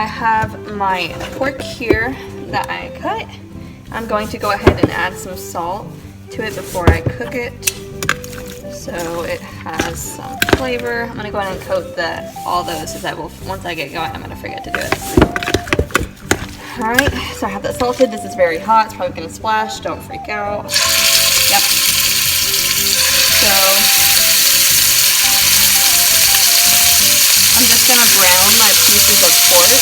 I have my pork here that I cut. I'm going to go ahead and add some salt to it before I cook it, so it has some flavor. I'm gonna go ahead and coat all those, as I will, once I get going, I'm gonna forget to do it. All right, so I have that salted. This is very hot, it's probably gonna splash, don't freak out. Yep. So, I'm just gonna brown my pieces of pork.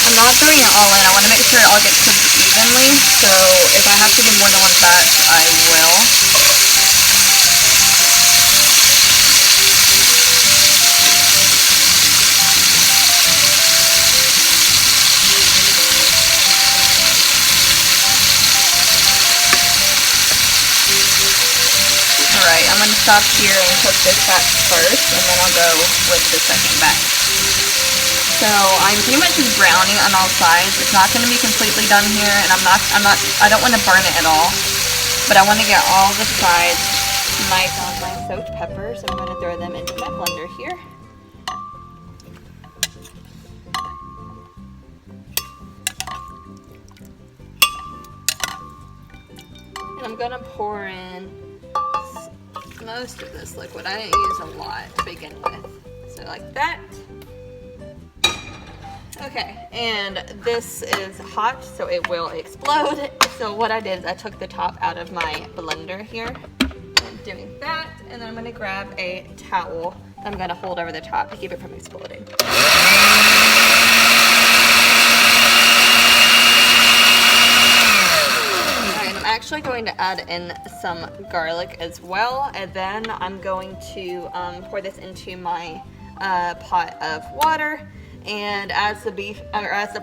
I'm not throwing it all in. I want to make sure it all gets cooked evenly, so if I have to do more than one batch, I will. Alright, I'm going to stop here and cook this batch first, and then I'll go with the second batch. So I'm pretty much just browning on all sides. It's not going to be completely done here, and I don't want to burn it at all, but I want to get all the sides nice on my soaked peppers. I'm going to throw them into my blender here. And I'm going to pour in most of this liquid. I didn't use a lot to begin with. So like that. Okay, and this is hot, so it will explode. So what I did is I took the top out of my blender here. I'm doing that, and then I'm gonna grab a towel that I'm gonna hold over the top to keep it from exploding. Alright, I'm actually going to add in some garlic as well, and then I'm going to pour this into my pot of water. And as the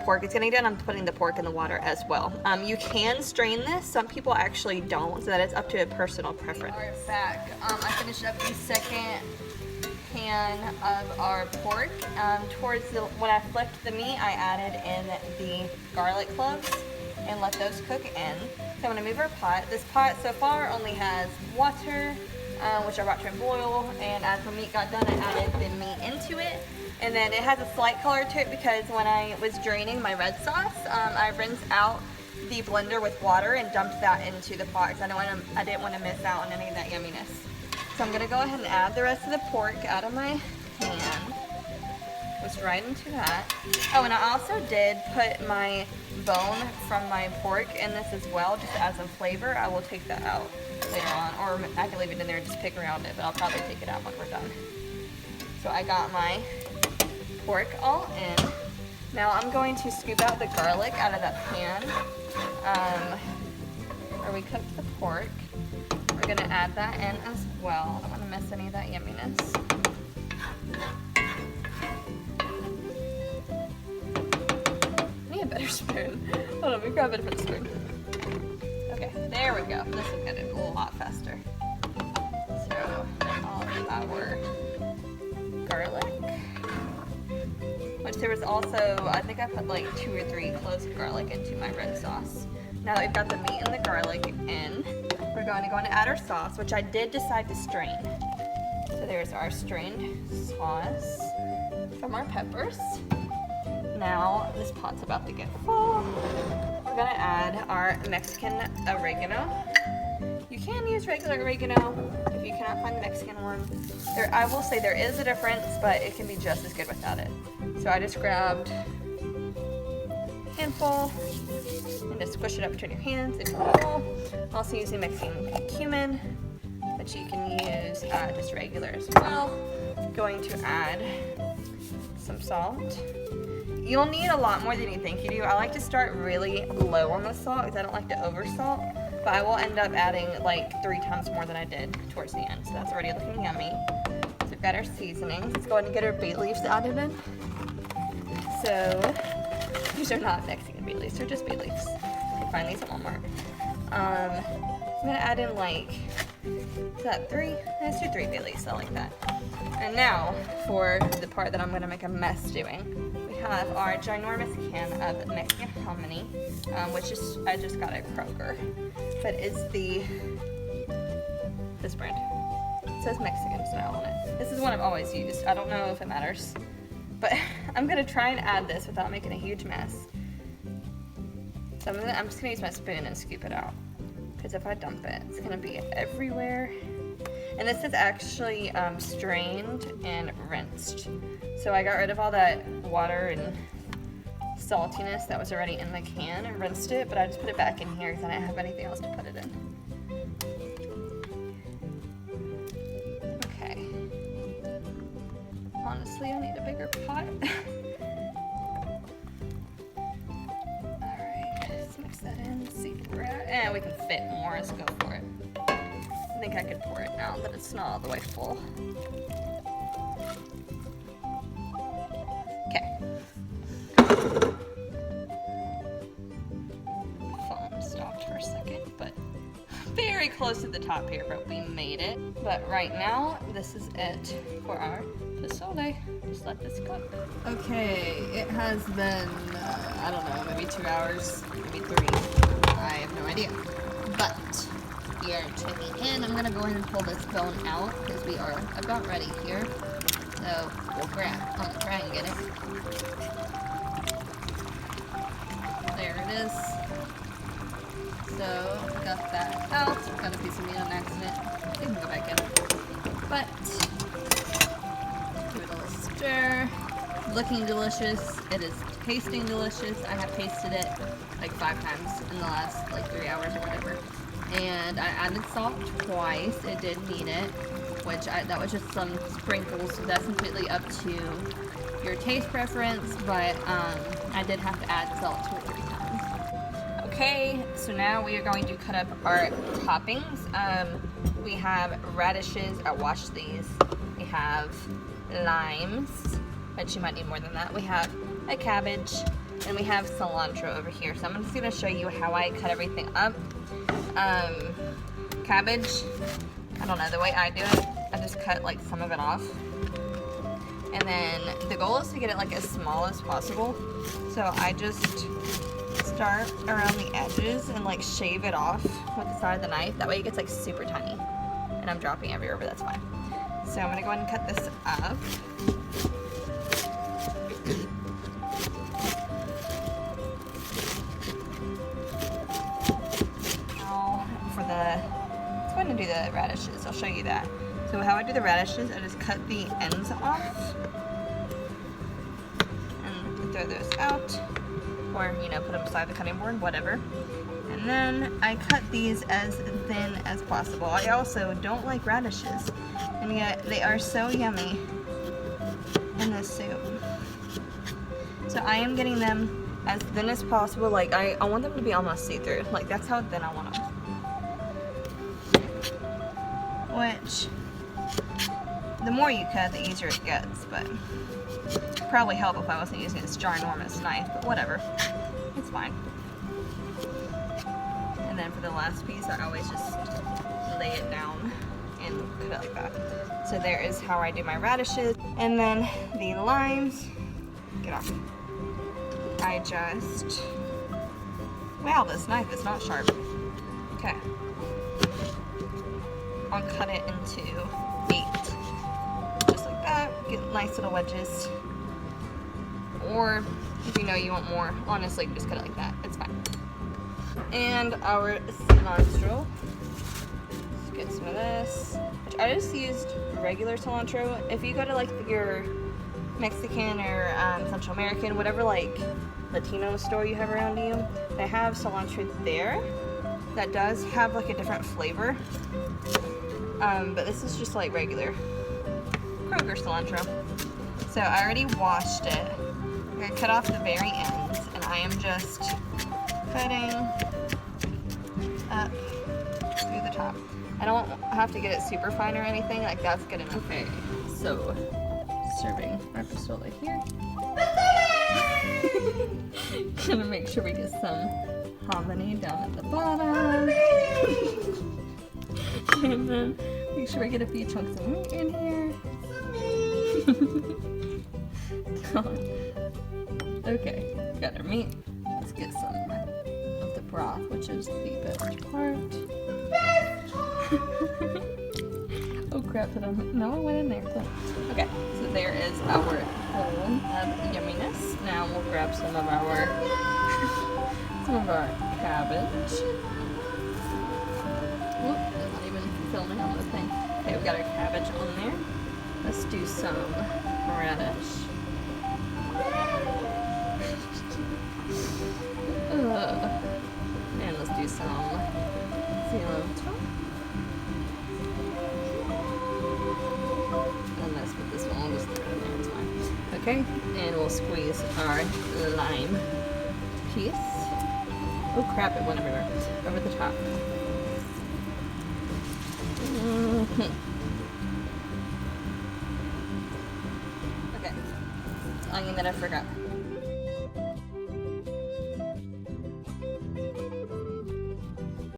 pork is getting done, I'm putting the pork in the water as well. You can strain this. Some people actually don't, so that it's up to a personal preference. All right, back. I finished up the second pan of our pork. When I flipped the meat, I added in the garlic cloves and let those cook in. So I'm gonna move our pot. This pot so far only has water, which I brought to a boil, and as the meat got done, I added the meat into it. And then it has a slight color to it because when I was draining my red sauce, I rinsed out the blender with water and dumped that into the pot because I didn't want to miss out on any of that yumminess. So I'm going to go ahead and add the rest of the pork out of my pan. Just right into that. Oh, and I also did put my bone from my pork in this as well, just as a flavor. I will take that out later on, or I can leave it in there and just pick around it, but I'll probably take it out when we're done. So I got my pork all in. Now I'm going to scoop out the garlic out of that pan where we cooked the pork. We're going to add that in as well. I don't want to miss any of that yumminess. I need a better spoon. Hold on, let me grab a different spoon. Okay, there we go. This is getting a lot faster. So all of our garlic. Which there was also, I think I put like 2 or 3 cloves of garlic into my red sauce. Now that we've got the meat and the garlic in, we're going to go and add our sauce, which I did decide to strain. So there's our strained sauce from our peppers. Now this pot's about to get full. We're gonna add our Mexican oregano. You can use regular oregano if you cannot find the Mexican one. I will say there is a difference, but it can be just as good without it. So I just grabbed a handful and just squish it up between your hands if you will. I'm also using Mexican cumin, but you can use just regular as well. Going to add some salt. You'll need a lot more than you think you do. I like to start really low on the salt because I don't like to over salt, but I will end up adding like 3 times more than I did towards the end. So that's already looking yummy. So we've got our seasonings. Let's go ahead and get our bay leaves added in. So these are not Mexican bay leaves, they're just bay leaves. You can find these at Walmart. I'm gonna add in like Is that 3? Let's do 3 bay leaves, I like that. And now, for the part that I'm gonna make a mess doing, we have our ginormous can of Mexican hominy, which is, I just got at Kroger, but it's this brand. It says Mexican style on it. This is one I've always used. I don't know if it matters, but I'm gonna try and add this without making a huge mess. So I'm just gonna use my spoon and scoop it out, because if I dump it, it's gonna be everywhere. And this is actually strained and rinsed. So I got rid of all that water and saltiness that was already in the can and rinsed it, but I just put it back in here because I didn't have anything else to put it in. Okay. Honestly, I need a bigger pot. That in, see if we're at, and we can fit more, let's go for it. I think I could pour it now, but it's not all the way full. Okay. Phone stopped for a second, but very close to the top here, but we made it. But right now, this is it for our POSOLE. Just let this cook. Okay, it has been, I don't know, maybe 2 hours, maybe 3. I have no idea. But we are checking in. I'm gonna go ahead and pull this bone out because we are about ready here. So we'll try and get it. There it is. So got that out. Got a piece of meat on accident. It can go back in. But give it a little stir. Looking delicious. It is tasting delicious. I have tasted it like 5 times in the last like 3 hours or whatever. And I added salt twice. It did need it, which that was just some sprinkles. So that's completely up to your taste preference. But I did have to add salt 2 or 3 times. Okay, so now we are going to cut up our toppings. We have radishes. I washed these. We have limes, but you might need more than that. We have a cabbage, and we have cilantro over here. So I'm just gonna show you how I cut everything up. Cabbage, I don't know, the way I do it, I just cut like some of it off. And then the goal is to get it like as small as possible. So I just start around the edges and like shave it off with the side of the knife. That way it gets like super tiny. And I'm dropping everywhere, but that's fine. So I'm gonna go ahead and cut this up. Let's go ahead and do the radishes. I'll show you that. So how I do the radishes, I just cut the ends off and throw those out, or you know, put them beside the cutting board, whatever. And then I cut these as thin as possible. I also don't like radishes, and yet they are so yummy in this soup. So I am getting them as thin as possible. Like I want them to be almost see-through. Like that's how thin I want them. Which, the more you cut, the easier it gets, but it'd probably help if I wasn't using this ginormous knife, but whatever, it's fine. And then for the last piece, I always just lay it down and cut it like that. So there is how I do my radishes. And then the limes, get off. I just, wow, this knife is not sharp. Okay. I'll cut it into 8, just like that. Get nice little wedges. Or if you know you want more, honestly, just cut it like that. It's fine. And our cilantro. Let's get some of this. Which I just used regular cilantro. If you go to like your Mexican or Central American, whatever like Latino store you have around you, they have cilantro there that does have like a different flavor. But this is just like regular Kroger cilantro. So I already washed it. I'm gonna cut off the very ends, and I am just cutting up through the top. I don't have to get it super fine or anything, like that's good enough. Okay, so serving our POSOLE here. Gonna make sure we get some hominy down at the bottom. And then make sure I get a few chunks of meat in here. Okay, got our meat. Let's get some of the broth, which is the best part. Oh crap, no, it went in there. Okay, so there is our bowl of yumminess. Now we'll grab some of our cabbage. Whoop, I'm not even filming on the thing. Okay, we've got our cabbage on there. Let's do some radish. And let's do some cilantro. And let's put this one, we'll just throw it in there, it's fine. Okay, and we'll squeeze our lime piece. Oh crap, it went everywhere. Over the top. Okay, onion that I forgot.